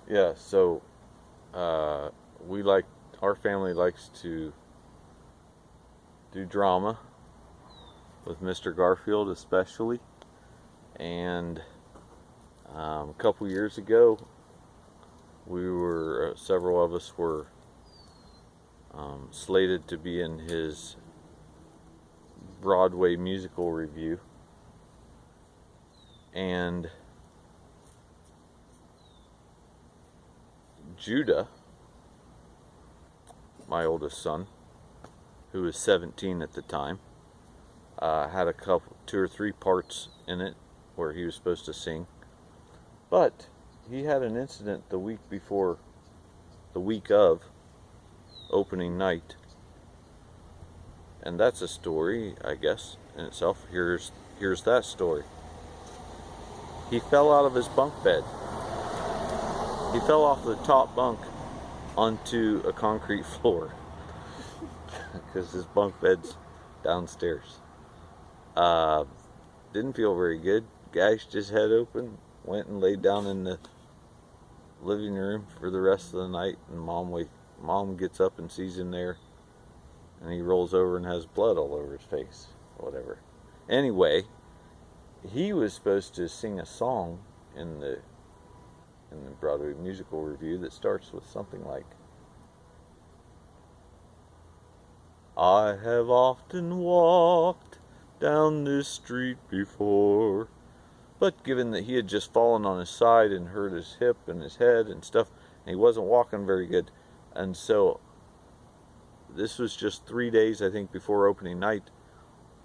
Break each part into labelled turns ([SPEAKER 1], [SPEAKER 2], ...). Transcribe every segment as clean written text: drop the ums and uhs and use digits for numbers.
[SPEAKER 1] Yeah, so we like, our family likes to do drama with Mr. Garfield especially. And a couple years ago, several of us were slated to be in his Broadway musical review. And Judah, my oldest son, who was 17 at the time, had two or three parts in it where he was supposed to sing. But he had an incident the week of opening night. And that's a story, I guess, in itself. Here's that story. He fell out of his bunk bed. He fell off the top bunk onto a concrete floor because his bunk bed's downstairs. Didn't feel very good. Gashed his head open, went and laid down in the living room for the rest of the night, and Mom gets up and sees him there, and he rolls over and has blood all over his face, whatever. Anyway, he was supposed to sing a song in the Broadway musical review that starts with something like, I have often walked down this street before. But given that he had just fallen on his side and hurt his hip and his head and stuff, and he wasn't walking very good, and so this was just 3 days, I think, before opening night,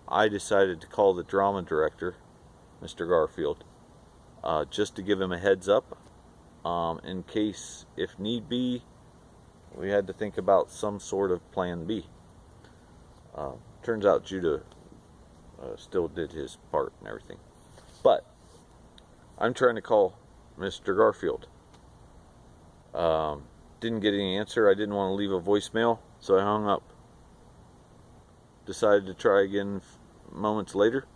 [SPEAKER 1] I decided to call the drama director, Mr. Garfield, just to give him a heads up, in case, if need be, we had to think about some sort of plan B. Turns out Judah still did his part and everything. But I'm trying to call Mr. Garfield. Didn't get any answer. I didn't want to leave a voicemail, so I hung up. Decided to try again moments later.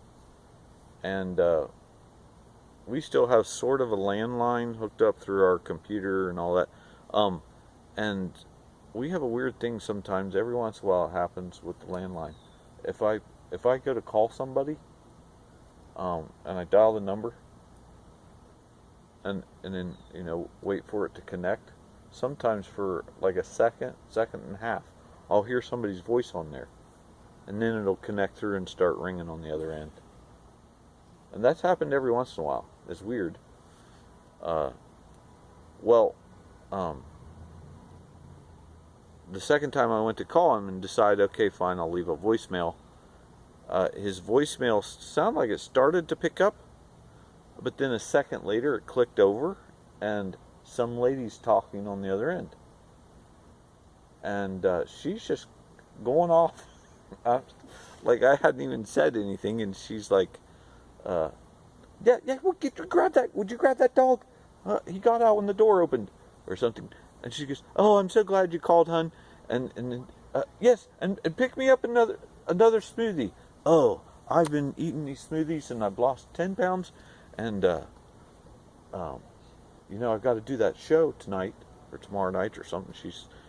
[SPEAKER 1] And we still have sort of a landline hooked up through our computer and all that. And we have a weird thing sometimes. Every once in a while it happens with the landline. If I go to call somebody, and I dial the number, and then wait for it to connect, sometimes for like a second and a half, I'll hear somebody's voice on there, and then it'll connect through and start ringing on the other end. And that's happened every once in a while. It's weird. The second time I went to call him and decided, okay, fine, I'll leave a voicemail. His voicemail sounded like it started to pick up, but then a second later it clicked over, and some lady's talking on the other end. And she's just going off. Like I hadn't even said anything, and she's like, yeah, grab that. Would you grab that dog? He got out when the door opened, or something. And she goes, oh, I'm so glad you called, hon. And yes, and pick me up another smoothie. Oh, I've been eating these smoothies and I've lost 10 pounds, and I've got to do that show tonight or tomorrow night or something.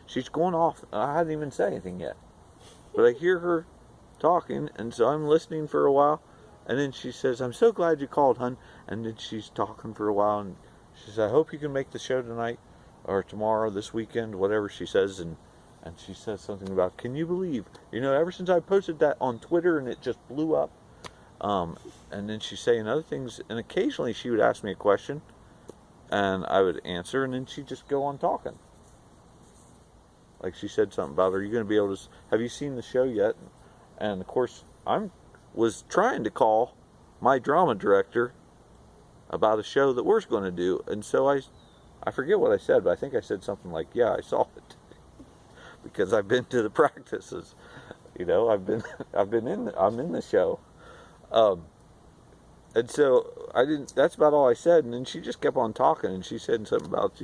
[SPEAKER 1] She's going off. I hadn't even said anything yet, but I hear her talking, and so I'm listening for a while, and then she says, I'm so glad you called, hon. And then she's talking for a while, and she says, I hope you can make the show tonight or tomorrow, this weekend, whatever she says. And she says something about, can you believe, ever since I posted that on Twitter and it just blew up. And then she's saying other things, and occasionally she would ask me a question and I would answer, and then she'd just go on talking. Like she said something about, are you going to be able to, have you seen the show yet? And of course, was trying to call my drama director about a show that we're going to do, and so I forget what I said, but I think I said something like, yeah, I saw it. Because I've been to the practices, I'm in the show. And so that's about all I said. And then she just kept on talking, and she said something about,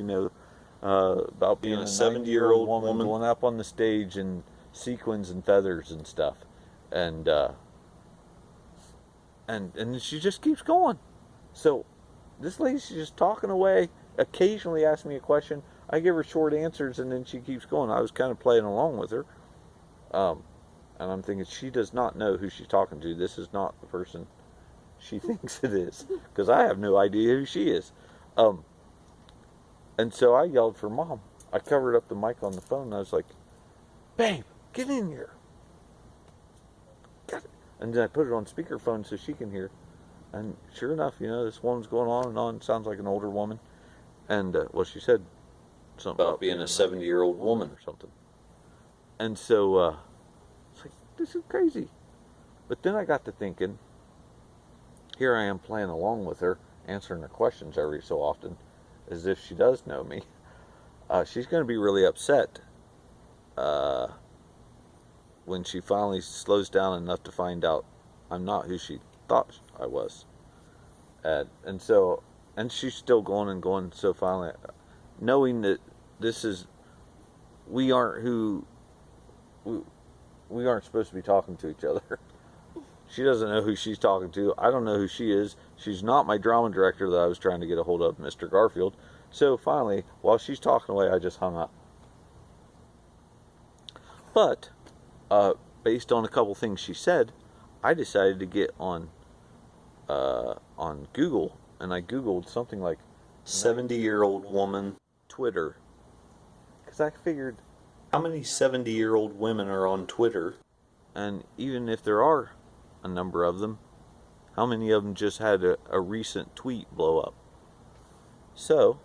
[SPEAKER 1] about being a 70-year-old woman going up on the stage in sequins and feathers and stuff. And she just keeps going. So this lady's just talking away, occasionally asks me a question. I give her short answers, and then she keeps going. I was kind of playing along with her. And I'm thinking, she does not know who she's talking to. This is not the person she thinks it is. Because I have no idea who she is. And so I yelled for Mom. I covered up the mic on the phone, and I was like, babe, get in here. And then I put it on speakerphone so she can hear. And sure enough, this woman's going on and on. Sounds like an older woman. And, she said something about being a 70-year-old woman or something. And so, it's like, this is crazy. But then I got to thinking, here I am playing along with her, answering her questions every so often, as if she does know me. She's going to be really upset when she finally slows down enough to find out I'm not who she thought I was. And she's still going and going. So finally, knowing that we aren't supposed to be talking to each other. She doesn't know who she's talking to. I don't know who she is. She's not my drama director that I was trying to get a hold of, Mr. Garfield. So finally, while she's talking away, I just hung up. But, based on a couple things she said, I decided to get on Google, and I Googled something like 70-year-old woman Twitter. Because I figured, how many 70-year-old women are on Twitter? And even if there are a number of them, how many of them just had a recent tweet blow up? So,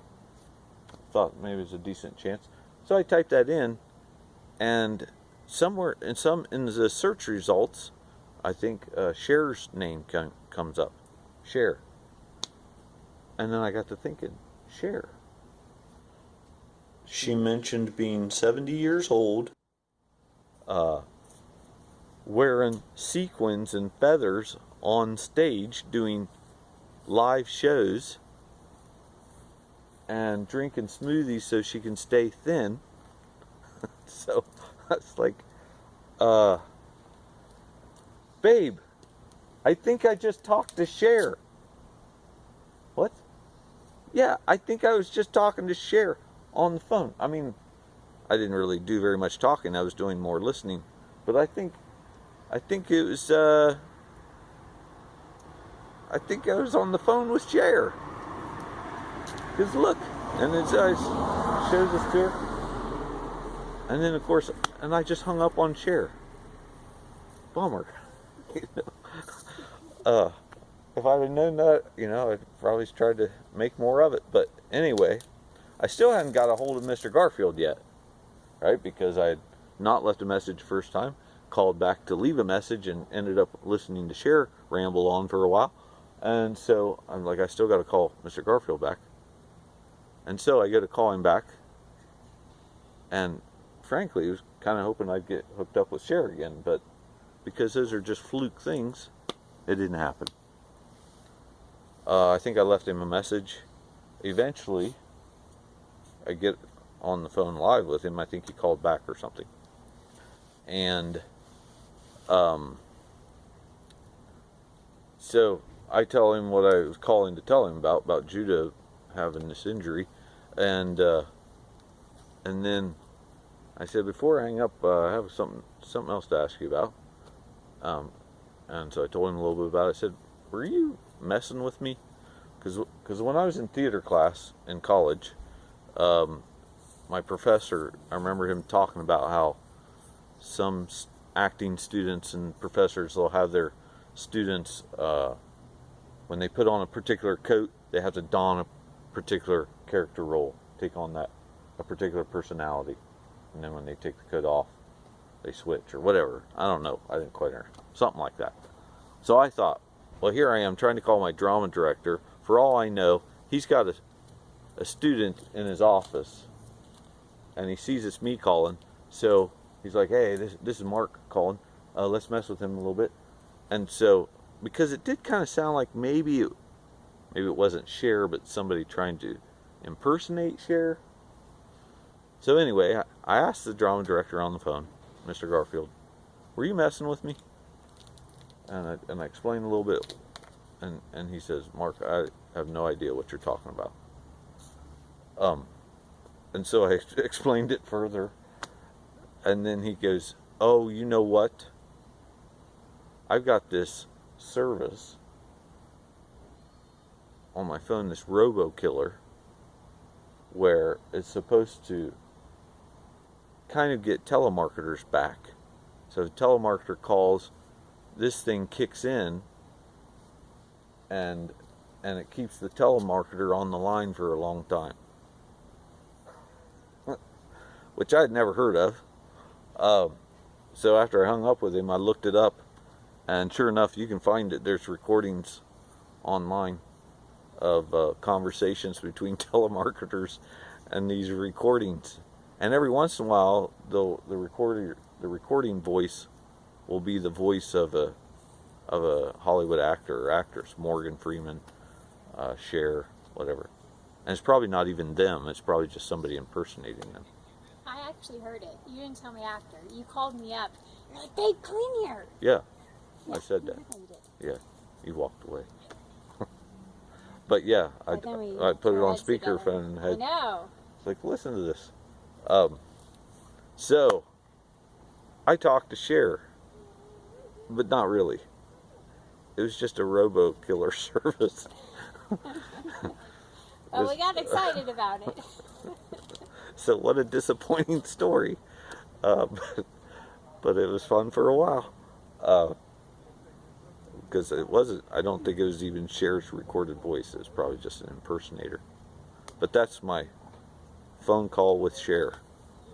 [SPEAKER 1] thought maybe it was a decent chance. So I typed that in, and somewhere in the search results, I think Cher's name comes up. Cher. And then I got to thinking, Cher. She mentioned being 70 years old, wearing sequins and feathers on stage, doing live shows, and drinking smoothies so she can stay thin. So that's like, babe, I think I just talked to Cher. What? Yeah, I think I was just talking to Cher on the phone. I mean, I didn't really do very much talking. I was doing more listening. But I think it was, I think I was on the phone with Cher. Because look, and it shows us to her. And then, of course, and I just hung up on Cher. Bummer. If I'd have known that, I'd probably tried to make more of it. But anyway, I still hadn't got a hold of Mr. Garfield yet, right? Because I had not left a message first time, called back to leave a message, and ended up listening to Cher ramble on for a while. And so I'm like, I still got to call Mr. Garfield back. And so I go to call him back, and frankly, I was kind of hoping I'd get hooked up with Cher again, but because those are just fluke things, it didn't happen. I think I left him a message. Eventually, I get on the phone live with him. I think he called back or something. And so I tell him what I was calling to tell him about Judah having this injury. And then I said, before I hang up, I have something else to ask you about. And so I told him a little bit about it. I said, were you messing with me? Because when I was in theater class in college, my professor, I remember him talking about how some acting students and professors, they'll have their students, when they put on a particular coat, they have to don a particular character role, take on a particular personality. And then when they take the coat off, they switch or whatever. I don't know. I didn't quite understand. Something like that. So I thought, well, here I am trying to call my drama director. For all I know, he's got a student in his office, and he sees it's me calling. So he's like, hey, this is Mark calling. Let's mess with him a little bit. And so, because it did kind of sound like maybe it wasn't Cher, but somebody trying to impersonate Cher. So anyway, I asked the drama director on the phone, Mr. Garfield, were you messing with me? And I explained a little bit, and he says, Mark, I have no idea what you're talking about. And so I explained it further. And then he goes, oh, you know what? I've got this service on my phone, this robo-killer, where it's supposed to kind of get telemarketers back. So the telemarketer calls, this thing kicks in, and it keeps the telemarketer on the line for a long time. Which I had never heard of. So after I hung up with him, I looked it up, and sure enough, you can find it. There's recordings online of conversations between telemarketers and these recordings. And every once in a while, the recording voice will be the voice of a Hollywood actor or actress, Morgan Freeman, Cher, whatever. And it's probably not even them. It's probably just somebody impersonating them.
[SPEAKER 2] I actually heard it. You didn't tell me after. You called me up. You're like, babe, come in here.
[SPEAKER 1] Yeah, I said that. Yeah, you walked away. But yeah, I put it on speakerphone and had.
[SPEAKER 2] I know.
[SPEAKER 1] It's like, listen to this. So I talked to Cher, but not really. It was just a robo-killer service.
[SPEAKER 2] Well, we got excited about it.
[SPEAKER 1] So what a disappointing story. But it was fun for a while. Because it wasn't, I don't think it was even Cher's recorded voice. It was probably just an impersonator. But that's my phone call with Cher.